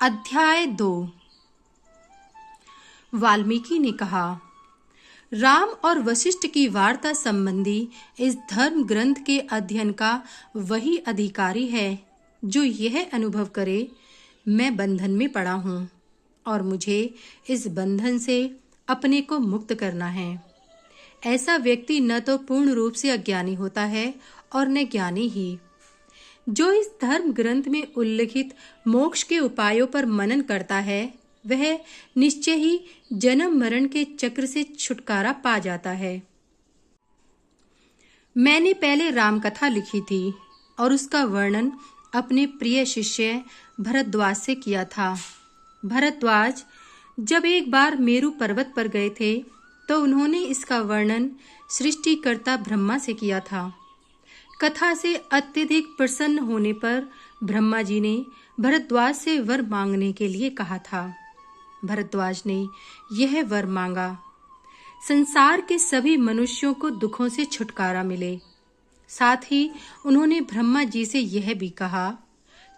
अध्याय 2। वाल्मीकि ने कहा, राम और वशिष्ठ की वार्ता संबंधी इस धर्म ग्रंथ के अध्ययन का वही अधिकारी है जो यह अनुभव करे, मैं बंधन में पड़ा हूँ और मुझे इस बंधन से अपने को मुक्त करना है। ऐसा व्यक्ति न तो पूर्ण रूप से अज्ञानी होता है और न ज्ञानी ही। जो इस धर्म ग्रंथ में उल्लिखित मोक्ष के उपायों पर मनन करता है, वह निश्चय ही जन्म मरण के चक्र से छुटकारा पा जाता है। मैंने पहले राम कथा लिखी थी और उसका वर्णन अपने प्रिय शिष्य भरद्वाज से किया था। भरद्वाज जब एक बार मेरु पर्वत पर गए थे तो उन्होंने इसका वर्णन सृष्टिकर्ता ब्रह्मा से किया था। कथा से अत्यधिक प्रसन्न होने पर ब्रह्मा जी ने भरद्वाज से वर मांगने के लिए कहा था। भरद्वाज ने यह वर मांगा, संसार के सभी मनुष्यों को दुखों से छुटकारा मिले। साथ ही उन्होंने ब्रह्मा जी से यह भी कहा,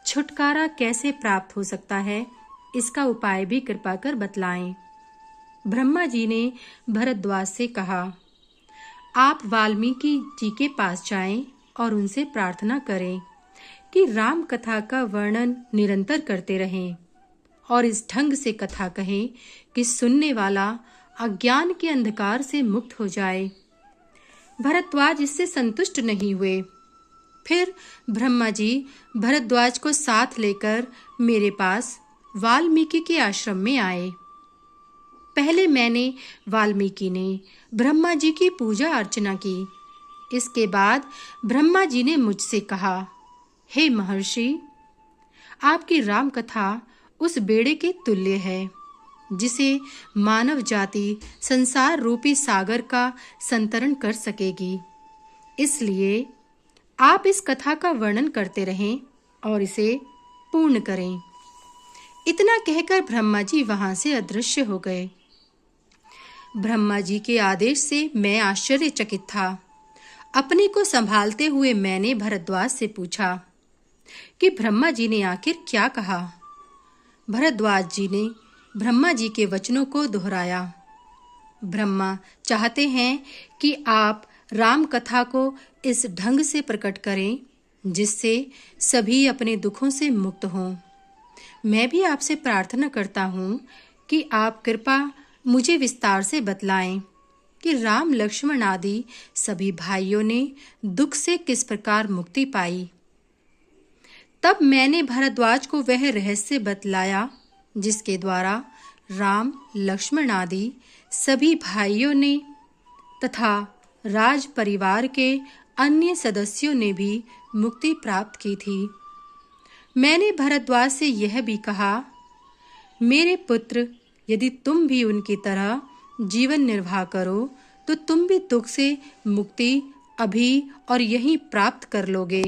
छुटकारा कैसे प्राप्त हो सकता है, इसका उपाय भी कृपा कर बतलाएं। ब्रह्मा जी ने भरद्वाज से कहा, आप वाल्मीकि जी के पास जाएं और उनसे प्रार्थना करें कि राम कथा का वर्णन निरंतर करते रहें और इस ढंग से कथा कहें कि सुनने वाला अज्ञान के अंधकार से मुक्त हो जाए। भरद्वाज इससे संतुष्ट नहीं हुए। फिर ब्रह्मा जी भरद्वाज को साथ लेकर मेरे पास वाल्मीकि के आश्रम में आए। पहले मैंने वाल्मीकि ने ब्रह्मा जी की पूजा अर्चना की। इसके बाद ब्रह्मा जी ने मुझसे कहा, हे महर्षि, आपकी राम कथा उस बेड़े के तुल्य है जिसे मानव जाति संसार रूपी सागर का संतरण कर सकेगी। इसलिए आप इस कथा का वर्णन करते रहें और इसे पूर्ण करें। इतना कहकर ब्रह्मा जी वहां से अदृश्य हो गए। ब्रह्मा जी के आदेश से मैं आश्चर्यचकित था। अपने को संभालते हुए मैंने भरद्वाज से पूछा कि ब्रह्मा जी ने आखिर क्या कहा। भरद्वाज जी ने ब्रह्मा जी के वचनों को दोहराया। ब्रह्मा चाहते हैं कि आप राम कथा को इस ढंग से प्रकट करें जिससे सभी अपने दुखों से मुक्त हों। मैं भी आपसे प्रार्थना करता हूँ कि आप कृपा मुझे विस्तार से बतलाएं कि राम लक्ष्मण आदि सभी भाइयों ने दुख से किस प्रकार मुक्ति पाई। तब मैंने भरद्वाज को वह रहस्य बतलाया जिसके द्वारा राम लक्ष्मण आदि सभी भाइयों ने तथा राज परिवार के अन्य सदस्यों ने भी मुक्ति प्राप्त की थी। मैंने भरद्वाज से यह भी कहा, मेरे पुत्र, यदि तुम भी उनकी तरह जीवन निर्वाह करो तो तुम भी दुख से मुक्ति अभी और यहीं प्राप्त कर लोगे।